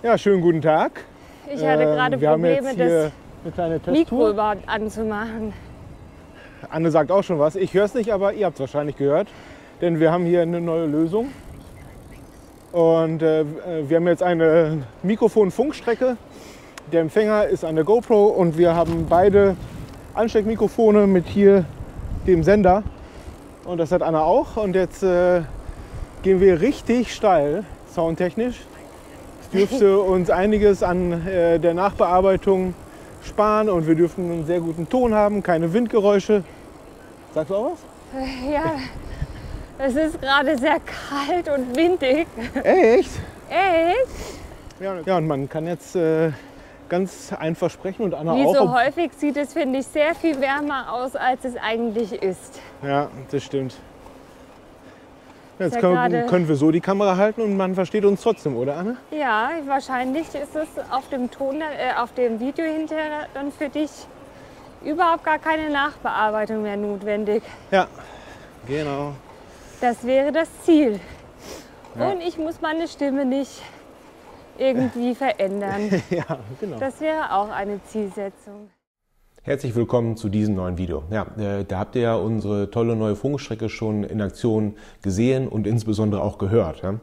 Ja, schönen guten Tag. Ich hatte gerade Probleme, das Mikro Testtour überhaupt anzumachen. Anne sagt auch schon was. Ich höre es nicht, aber ihr habt es wahrscheinlich gehört. Denn wir haben hier eine neue Lösung. Und wir haben jetzt eine Mikrofon-Funkstrecke. Der Empfänger ist an der GoPro und wir haben beide Ansteckmikrofone mit hier dem Sender. Und das hat Anna auch. Und jetzt gehen wir richtig steil, soundtechnisch. Es dürfte uns einiges an der Nachbearbeitung sparen und wir dürften einen sehr guten Ton haben, keine Windgeräusche. Sagst du auch was? Ja, es ist gerade sehr kalt und windig. Echt? Echt? Ja, und man kann jetzt ganz einfach sprechen und Anna Wie auch. so häufig sieht es, finde ich, sehr viel wärmer aus, als es eigentlich ist. Ja, das stimmt. Jetzt Ja, können wir so die Kamera halten und man versteht uns trotzdem, oder Anne? Ja, wahrscheinlich ist es auf dem auf dem Video hinterher dann für dich überhaupt gar keine Nachbearbeitung mehr notwendig. Ja, genau. Das wäre das Ziel. Ja. Und ich muss meine Stimme nicht irgendwie verändern. Ja, genau. Das wäre auch eine Zielsetzung. Herzlich willkommen zu diesem neuen Video. Ja, da habt ihr ja unsere tolle neue Funkstrecke schon in Aktion gesehen und insbesondere auch gehört. Ja.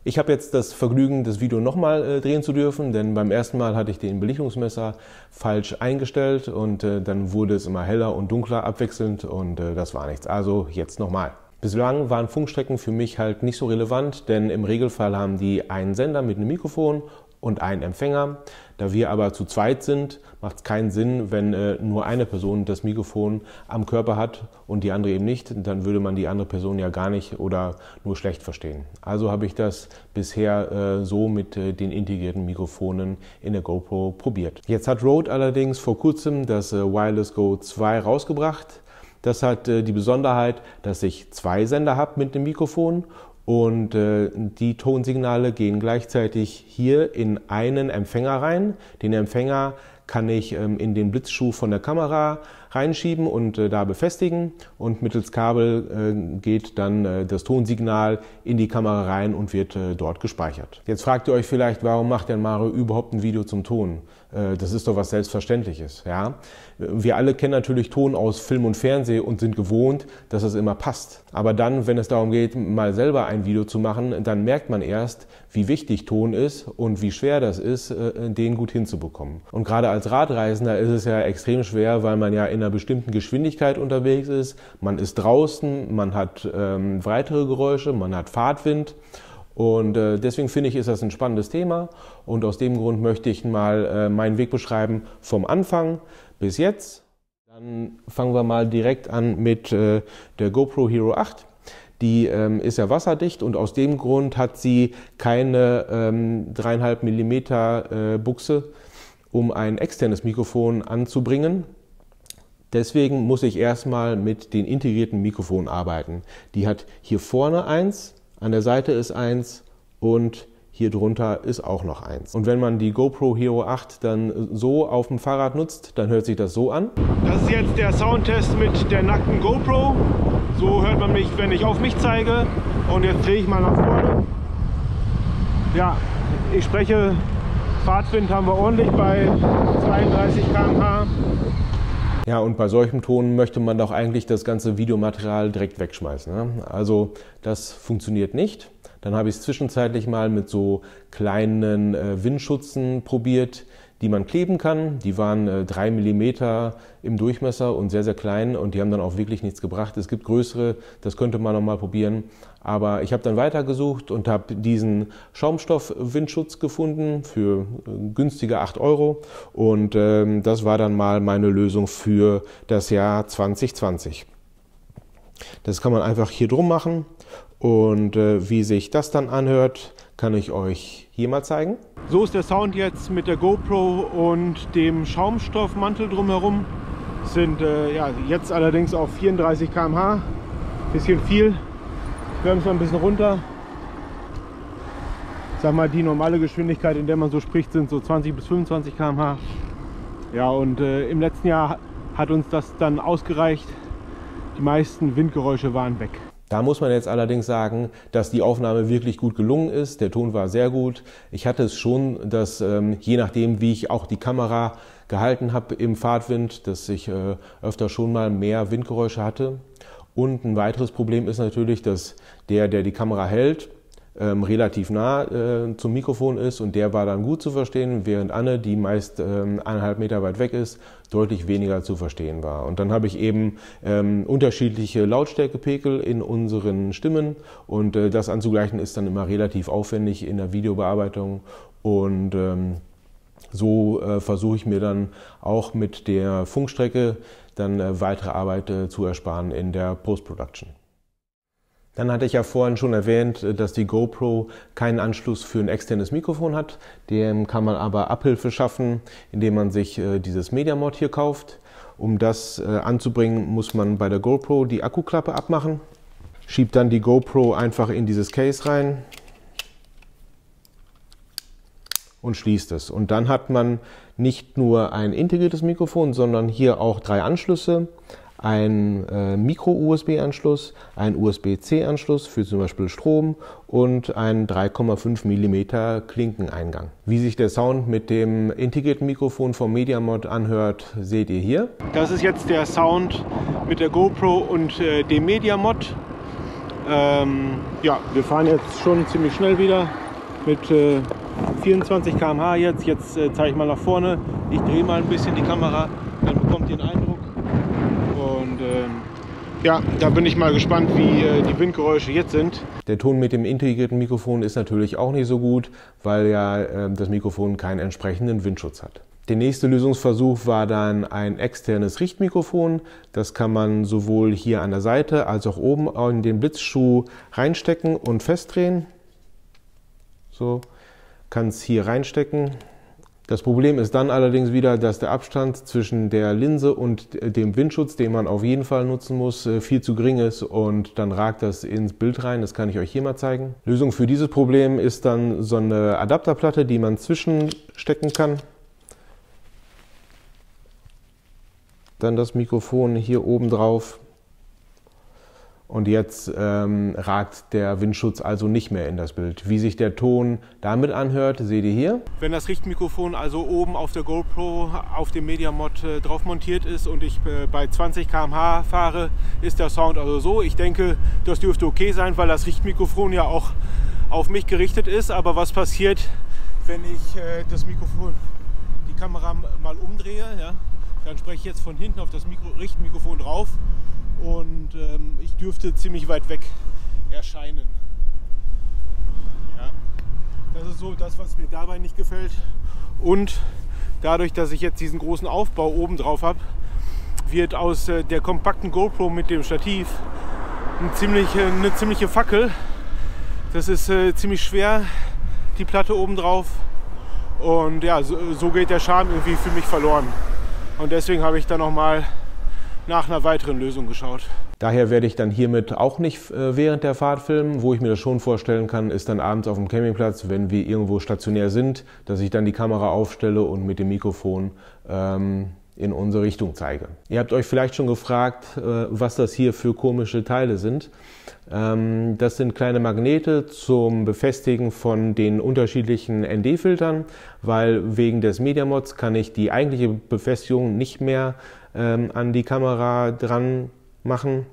Ich habe jetzt das Vergnügen, das Video nochmal drehen zu dürfen, denn beim ersten Mal hatte ich den Belichtungsmesser falsch eingestellt und dann wurde es immer heller und dunkler abwechselnd und das war nichts. Also jetzt nochmal. Bislang waren Funkstrecken für mich halt nicht so relevant, denn im Regelfall haben die einen Sender mit einem Mikrofon und einen Empfänger. Da wir aber zu zweit sind, macht es keinen Sinn, wenn nur eine Person das Mikrofon am Körper hat und die andere eben nicht. Dann würde man die andere Person ja gar nicht oder nur schlecht verstehen. Also habe ich das bisher so mit den integrierten Mikrofonen in der GoPro probiert. Jetzt hat Rode allerdings vor kurzem das Wireless Go 2 rausgebracht. Das hat die Besonderheit, dass ich zwei Sender habe mit dem Mikrofon. Und die Tonsignale gehen gleichzeitig hier in einen Empfänger rein. Den Empfänger kann ich in den Blitzschuh von der Kamera reinschieben und da befestigen. Und mittels Kabel geht dann das Tonsignal in die Kamera rein und wird dort gespeichert. Jetzt fragt ihr euch vielleicht, warum macht denn Mario überhaupt ein Video zum Ton? Das ist doch was Selbstverständliches. Ja? Wir alle kennen natürlich Ton aus Film und Fernsehen und sind gewohnt, dass es immer passt. Aber dann, wenn es darum geht, mal selber ein Video zu machen, dann merkt man erst, wie wichtig Ton ist und wie schwer das ist, den gut hinzubekommen. Und gerade als Radreisender ist es ja extrem schwer, weil man ja in einer bestimmten Geschwindigkeit unterwegs ist. Man ist draußen, man hat weitere Geräusche, man hat Fahrtwind. Und deswegen finde ich, ist das ein spannendes Thema und aus dem Grund möchte ich mal meinen Weg beschreiben vom Anfang bis jetzt. Dann fangen wir mal direkt an mit der GoPro Hero 8. Die ist ja wasserdicht und aus dem Grund hat sie keine 3,5 mm Buchse, um ein externes Mikrofon anzubringen. Deswegen muss ich erstmal mit den integrierten Mikrofonen arbeiten. Die hat hier vorne eins. An der Seite ist eins und hier drunter ist auch noch eins. Und wenn man die GoPro Hero 8 dann so auf dem Fahrrad nutzt, dann hört sich das so an. Das ist jetzt der Soundtest mit der nackten GoPro. So hört man mich, wenn ich auf mich zeige. Und jetzt drehe ich mal nach vorne. Ja, ich spreche, Fahrtwind haben wir ordentlich bei 32 km/h. Ja, und bei solchem Ton möchte man doch eigentlich das ganze Videomaterial direkt wegschmeißen. Ne? Also das funktioniert nicht. Dann habe ich es zwischenzeitlich mal mit so kleinen Windschutzen probiert, die man kleben kann. Die waren 3 mm im Durchmesser und sehr, sehr klein und die haben dann auch wirklich nichts gebracht. Es gibt größere, das könnte man noch mal probieren. Aber ich habe dann weitergesucht und habe diesen Schaumstoff-Windschutz gefunden für günstige 8 € und das war dann mal meine Lösung für das Jahr 2020. Das kann man einfach hier drum machen und wie sich das dann anhört, kann ich euch hier mal zeigen. So ist der Sound jetzt mit der GoPro und dem Schaumstoffmantel drumherum. Sind ja, jetzt allerdings auf 34 km/h. Bisschen viel. Wir haben es mal ein bisschen runter. Ich sag mal, die normale Geschwindigkeit, in der man so spricht, sind so 20 bis 25 km/h. Ja, und im letzten Jahr hat uns das dann ausgereicht. Die meisten Windgeräusche waren weg. Da muss man jetzt allerdings sagen, dass die Aufnahme wirklich gut gelungen ist. Der Ton war sehr gut. Ich hatte es schon, dass je nachdem, wie ich auch die Kamera gehalten habe im Fahrtwind, dass ich öfter schon mal mehr Windgeräusche hatte. Und ein weiteres Problem ist natürlich, dass der die Kamera hält, relativ nah zum Mikrofon ist und der war dann gut zu verstehen, während Anne, die meist 1,5 Meter weit weg ist, deutlich weniger zu verstehen war. Und dann habe ich eben unterschiedliche Lautstärkepegel in unseren Stimmen und das anzugleichen ist dann immer relativ aufwendig in der Videobearbeitung und so versuche ich mir dann auch mit der Funkstrecke dann weitere Arbeit zu ersparen in der Post-Production. Dann hatte ich ja vorhin schon erwähnt, dass die GoPro keinen Anschluss für ein externes Mikrofon hat. Dem kann man aber Abhilfe schaffen, indem man sich dieses MediaMod hier kauft. Um das anzubringen, muss man bei der GoPro die Akkuklappe abmachen. Schiebt dann die GoPro einfach in dieses Case rein und schließt es. Und dann hat man nicht nur ein integriertes Mikrofon, sondern hier auch 3 Anschlüsse. Ein Micro-USB-Anschluss, ein USB-C-Anschluss für zum Beispiel Strom und einen 3,5 mm Klinkeneingang. Wie sich der Sound mit dem integrierten Mikrofon vom MediaMod anhört, seht ihr hier. Das ist jetzt der Sound mit der GoPro und dem MediaMod. Ja, wir fahren jetzt schon ziemlich schnell wieder mit 24 km/h jetzt. Jetzt zeige ich mal nach vorne. Ich drehe mal ein bisschen die Kamera, dann bekommt ihr einen Eindruck. Und ja, da bin ich mal gespannt, wie die Windgeräusche jetzt sind. Der Ton mit dem integrierten Mikrofon ist natürlich auch nicht so gut, weil ja das Mikrofon keinen entsprechenden Windschutz hat. Der nächste Lösungsversuch war dann ein externes Richtmikrofon. Das kann man sowohl hier an der Seite als auch oben in den Blitzschuh reinstecken und festdrehen. So, kann es hier reinstecken. Das Problem ist dann allerdings wieder, dass der Abstand zwischen der Linse und dem Windschutz, den man auf jeden Fall nutzen muss, viel zu gering ist und dann ragt das ins Bild rein. Das kann ich euch hier mal zeigen. Lösung für dieses Problem ist dann so eine Adapterplatte, die man zwischenstecken kann. Dann das Mikrofon hier oben drauf. Und jetzt ragt der Windschutz also nicht mehr in das Bild. Wie sich der Ton damit anhört, seht ihr hier. Wenn das Richtmikrofon also oben auf der GoPro auf dem MediaMod drauf montiert ist und ich bei 20 km/h fahre, ist der Sound also so. Ich denke, das dürfte okay sein, weil das Richtmikrofon ja auch auf mich gerichtet ist. Aber was passiert, wenn ich das Mikrofon, die Kamera mal umdrehe? Ja? Dann spreche ich jetzt von hinten auf das Richtmikrofon drauf. Und ich dürfte ziemlich weit weg erscheinen. Ja, das ist so das, was mir dabei nicht gefällt. Und dadurch, dass ich jetzt diesen großen Aufbau oben drauf habe, wird aus der kompakten GoPro mit dem Stativ eine ziemliche Fackel. Das ist ziemlich schwer, die Platte oben drauf. Und ja, so geht der Charme irgendwie für mich verloren. Und deswegen habe ich dann nochmal nach einer weiteren Lösung geschaut. Daher werde ich dann hiermit auch nicht während der Fahrt filmen. Wo ich mir das schon vorstellen kann, ist dann abends auf dem Campingplatz, wenn wir irgendwo stationär sind, dass ich dann die Kamera aufstelle und mit dem Mikrofon in unsere Richtung zeige. Ihr habt euch vielleicht schon gefragt, was das hier für komische Teile sind. Das sind kleine Magnete zum Befestigen von den unterschiedlichen ND-Filtern, weil wegen des MediaMods kann ich die eigentliche Befestigung nicht mehr an die Kamera dran machen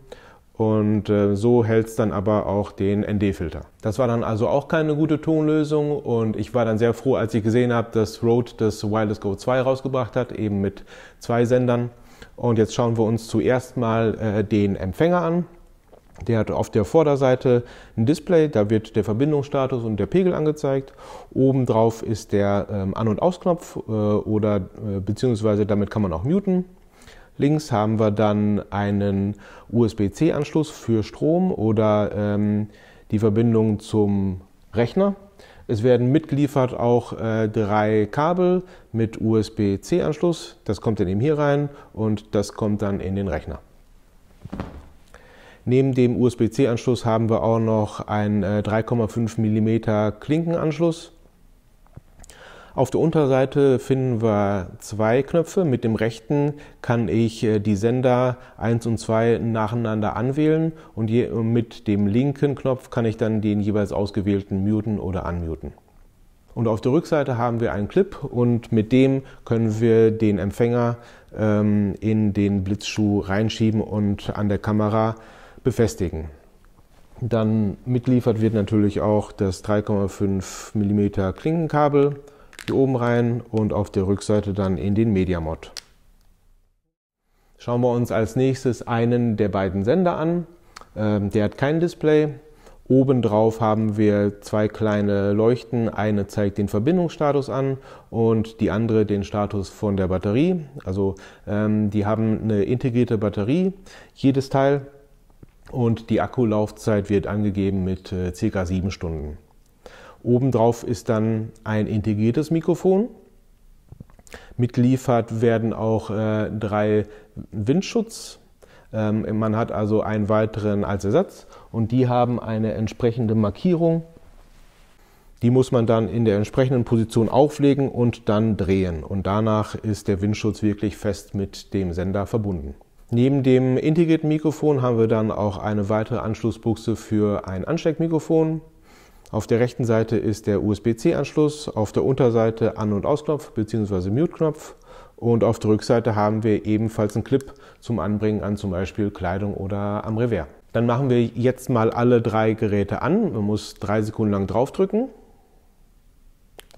und so hält es dann aber auch den ND-Filter. Das war dann also auch keine gute Tonlösung und ich war dann sehr froh, als ich gesehen habe, dass Rode das Wireless Go 2 rausgebracht hat, eben mit 2 Sendern. Und jetzt schauen wir uns zuerst mal den Empfänger an. Der hat auf der Vorderseite ein Display, da wird der Verbindungsstatus und der Pegel angezeigt. Oben drauf ist der An- und Ausknopf beziehungsweise damit kann man auch muten. Links haben wir dann einen USB-C-Anschluss für Strom oder die Verbindung zum Rechner. Es werden mitgeliefert auch 3 Kabel mit USB-C-Anschluss. Das kommt dann eben hier rein und das kommt dann in den Rechner. Neben dem USB-C-Anschluss haben wir auch noch einen 3,5 mm Klinkenanschluss. Auf der Unterseite finden wir zwei Knöpfe. Mit dem rechten kann ich die Sender 1 und 2 nacheinander anwählen und mit dem linken Knopf kann ich dann den jeweils ausgewählten muten oder unmuten. Und auf der Rückseite haben wir einen Clip und mit dem können wir den Empfänger in den Blitzschuh reinschieben und an der Kamera befestigen. Dann mitgeliefert wird natürlich auch das 3,5 mm Klinkenkabel hier oben rein und auf der Rückseite dann in den Media-Mod. Schauen wir uns als nächstes einen der beiden Sender an. Der hat kein Display. Oben drauf haben wir zwei kleine Leuchten. Eine zeigt den Verbindungsstatus an und die andere den Status von der Batterie. Also die haben eine integrierte Batterie, jedes Teil. Und die Akkulaufzeit wird angegeben mit ca. 7 Stunden. Obendrauf ist dann ein integriertes Mikrofon. Mitgeliefert werden auch 3 Windschutz. Man hat also einen weiteren als Ersatz und die haben eine entsprechende Markierung. Die muss man dann in der entsprechenden Position auflegen und dann drehen. Und danach ist der Windschutz wirklich fest mit dem Sender verbunden. Neben dem integrierten Mikrofon haben wir dann auch eine weitere Anschlussbuchse für ein Ansteckmikrofon. Auf der rechten Seite ist der USB-C-Anschluss, auf der Unterseite An- und Ausknopf bzw. Mute-Knopf und auf der Rückseite haben wir ebenfalls einen Clip zum Anbringen an zum Beispiel Kleidung oder am Revers. Dann machen wir jetzt mal alle 3 Geräte an. Man muss 3 Sekunden lang draufdrücken.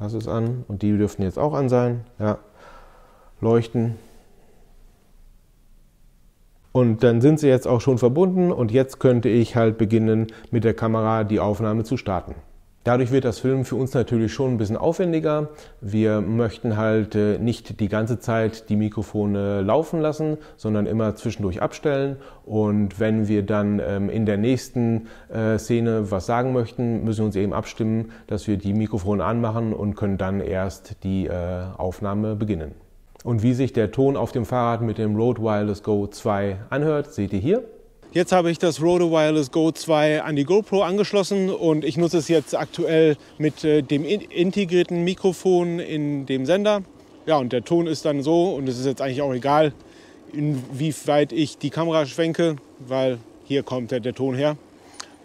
Das ist an und die dürften jetzt auch an sein. Ja. Leuchten. Und dann sind sie jetzt auch schon verbunden und jetzt könnte ich halt beginnen, mit der Kamera die Aufnahme zu starten. Dadurch wird das Filmen für uns natürlich schon ein bisschen aufwendiger. Wir möchten halt nicht die ganze Zeit die Mikrofone laufen lassen, sondern immer zwischendurch abstellen. Und wenn wir dann in der nächsten Szene was sagen möchten, müssen wir uns eben abstimmen, dass wir die Mikrofone anmachen und können dann erst die Aufnahme beginnen. Und wie sich der Ton auf dem Fahrrad mit dem Rode Wireless Go 2 anhört, seht ihr hier. Jetzt habe ich das Rode Wireless Go 2 an die GoPro angeschlossen und ich nutze es jetzt aktuell mit dem integrierten Mikrofon in dem Sender. Ja, und der Ton ist dann so und es ist jetzt eigentlich auch egal, inwieweit ich die Kamera schwenke, weil hier kommt der Ton her.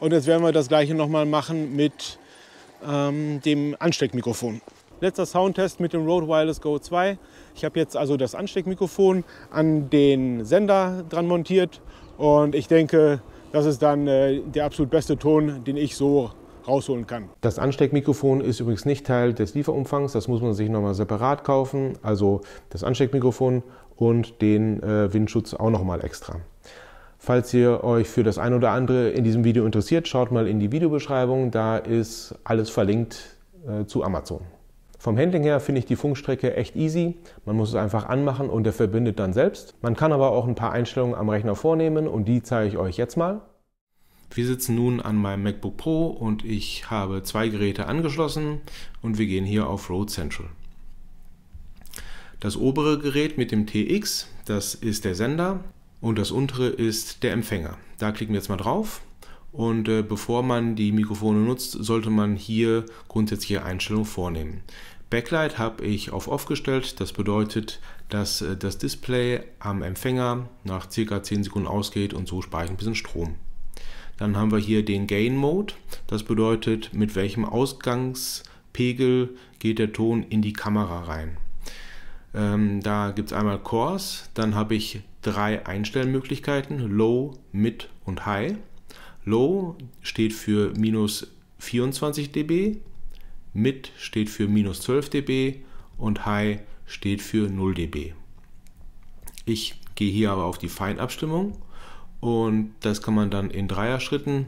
Und jetzt werden wir das gleiche nochmal machen mit dem Ansteckmikrofon. Letzter Soundtest mit dem Rode Wireless Go 2. Ich habe jetzt also das Ansteckmikrofon an den Sender dran montiert und ich denke, das ist dann der absolut beste Ton, den ich so rausholen kann. Das Ansteckmikrofon ist übrigens nicht Teil des Lieferumfangs, das muss man sich nochmal separat kaufen. Also das Ansteckmikrofon und den Windschutz auch nochmal extra. Falls ihr euch für das ein oder andere in diesem Video interessiert, schaut mal in die Videobeschreibung, da ist alles verlinkt zu Amazon. Vom Handling her finde ich die Funkstrecke echt easy. Man muss es einfach anmachen und der verbindet dann selbst. Man kann aber auch ein paar Einstellungen am Rechner vornehmen und die zeige ich euch jetzt mal. Wir sitzen nun an meinem MacBook Pro und ich habe 2 Geräte angeschlossen und wir gehen hier auf Rode Central. Das obere Gerät mit dem TX, das ist der Sender und das untere ist der Empfänger. Da klicken wir jetzt mal drauf. Und bevor man die Mikrofone nutzt, sollte man hier grundsätzliche Einstellungen vornehmen. Backlight habe ich auf Off gestellt. Das bedeutet, dass das Display am Empfänger nach ca. 10 Sekunden ausgeht und so spare ich ein bisschen Strom. Dann haben wir hier den Gain Mode. Das bedeutet, mit welchem Ausgangspegel geht der Ton in die Kamera rein. Da gibt es einmal Coarse, dann habe ich 3 Einstellmöglichkeiten, Low, Mid und High. Low steht für minus 24 dB, Mid steht für minus 12 dB und High steht für 0 dB. Ich gehe hier aber auf die Feinabstimmung und das kann man dann in 3er-Schritten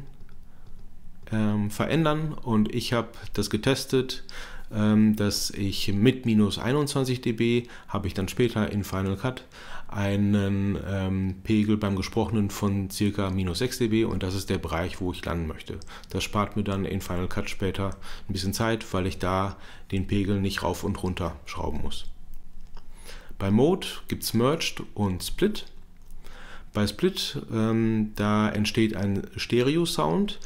verändern und ich habe das getestet, dass ich mit minus 21 dB habe ich dann später in Final Cut einen Pegel beim Gesprochenen von ca. minus 6 dB und das ist der Bereich, wo ich landen möchte. Das spart mir dann in Final Cut später ein bisschen Zeit, weil ich da den Pegel nicht rauf und runter schrauben muss. Bei Mode gibt es Merged und Split. Bei Split, da entsteht ein Stereo-Sound.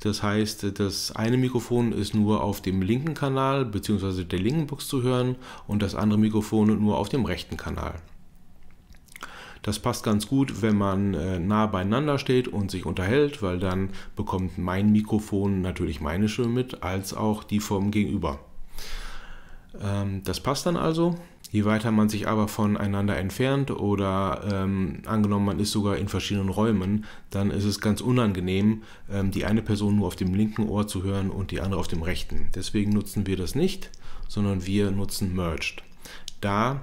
Das heißt, das eine Mikrofon ist nur auf dem linken Kanal bzw. der linken Box zu hören und das andere Mikrofon nur auf dem rechten Kanal. Das passt ganz gut, wenn man nah beieinander steht und sich unterhält, weil dann bekommt mein Mikrofon natürlich meine Stimme mit, als auch die vom Gegenüber. Das passt dann also. Je weiter man sich aber voneinander entfernt oder angenommen, man ist sogar in verschiedenen Räumen, dann ist es ganz unangenehm, die eine Person nur auf dem linken Ohr zu hören und die andere auf dem rechten. Deswegen nutzen wir das nicht, sondern wir nutzen Merged. Da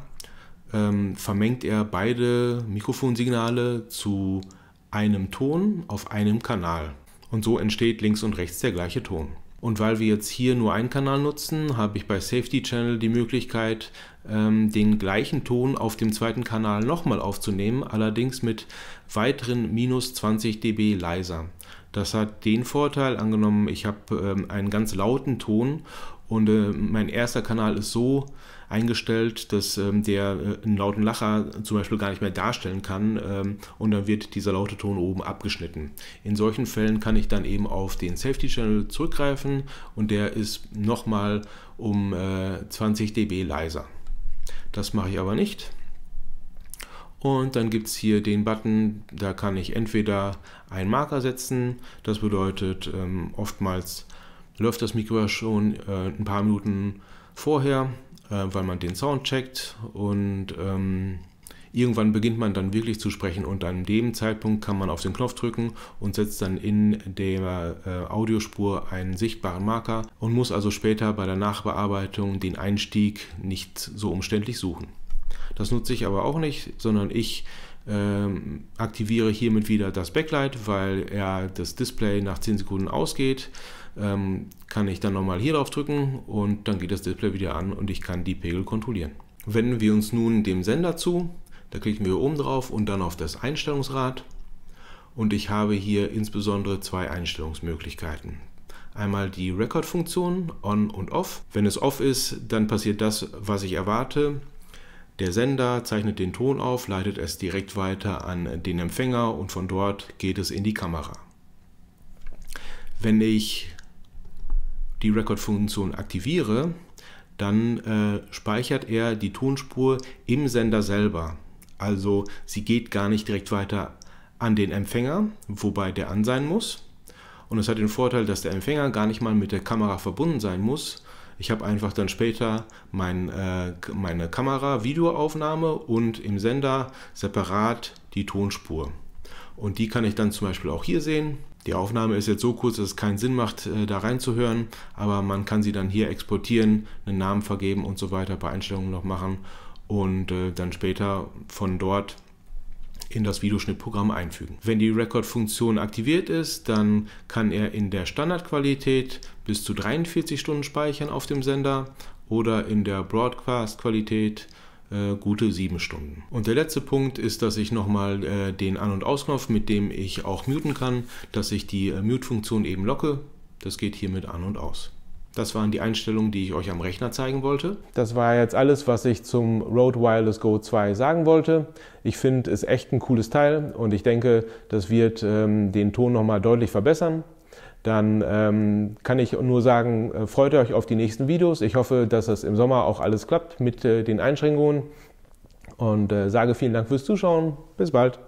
vermengt er beide Mikrofonsignale zu einem Ton auf einem Kanal. Und so entsteht links und rechts der gleiche Ton. Und weil wir jetzt hier nur einen Kanal nutzen, habe ich bei Safety Channel die Möglichkeit, den gleichen Ton auf dem zweiten Kanal nochmal aufzunehmen, allerdings mit weiteren minus 20 dB leiser. Das hat den Vorteil, angenommen, ich habe einen ganz lauten Ton und mein erster Kanal ist so eingestellt, dass der einen lauten Lacher zum Beispiel gar nicht mehr darstellen kann und dann wird dieser laute Ton oben abgeschnitten. In solchen Fällen kann ich dann eben auf den Safety Channel zurückgreifen und der ist nochmal um 20 dB leiser. Das mache ich aber nicht. Und dann gibt es hier den Button, da kann ich entweder einen Marker setzen, das bedeutet oftmals läuft das Mikro schon ein paar Minuten vorher, weil man den Sound checkt und irgendwann beginnt man dann wirklich zu sprechen und an dem Zeitpunkt kann man auf den Knopf drücken und setzt dann in der Audiospur einen sichtbaren Marker und muss also später bei der Nachbearbeitung den Einstieg nicht so umständlich suchen. Das nutze ich aber auch nicht, sondern ich aktiviere hiermit wieder das Backlight, weil das Display nach 10 Sekunden ausgeht. Kann ich dann nochmal hier drauf drücken und dann geht das Display wieder an und ich kann die Pegel kontrollieren. Wenden wir uns nun dem Sender zu, da klicken wir oben drauf und dann auf das Einstellungsrad und ich habe hier insbesondere zwei Einstellungsmöglichkeiten. Einmal die Record-Funktion On und Off. Wenn es Off ist, dann passiert das, was ich erwarte. Der Sender zeichnet den Ton auf, leitet es direkt weiter an den Empfänger und von dort geht es in die Kamera. Wenn ich die Record-Funktion aktiviere, dann speichert er die Tonspur im Sender selber. Also sie geht gar nicht direkt weiter an den Empfänger, wobei der an sein muss. Und es hat den Vorteil, dass der Empfänger gar nicht mal mit der Kamera verbunden sein muss. Ich habe einfach dann später meine Kamera-Videoaufnahme und im Sender separat die Tonspur. Und die kann ich dann zum Beispiel auch hier sehen. Die Aufnahme ist jetzt so kurz, dass es keinen Sinn macht, da reinzuhören, aber man kann sie dann hier exportieren, einen Namen vergeben und so weiter, ein paar Einstellungen noch machen und dann später von dort in das Videoschnittprogramm einfügen. Wenn die Record-Funktion aktiviert ist, dann kann er in der Standardqualität bis zu 43 Stunden speichern auf dem Sender oder in der Broadcast-Qualität gute 7 Stunden. Und der letzte Punkt ist, dass ich nochmal den An- und Ausknopf, mit dem ich auch muten kann, dass ich die Mute-Funktion eben locke. Das geht hiermit an und aus. Das waren die Einstellungen, die ich euch am Rechner zeigen wollte. Das war jetzt alles, was ich zum Rode Wireless Go 2 sagen wollte. Ich finde es echt ein cooles Teil und ich denke, das wird den Ton nochmal deutlich verbessern. Dann kann ich nur sagen, freut euch auf die nächsten Videos. Ich hoffe, dass es im Sommer auch alles klappt mit den Einschränkungen und sage vielen Dank fürs Zuschauen. Bis bald.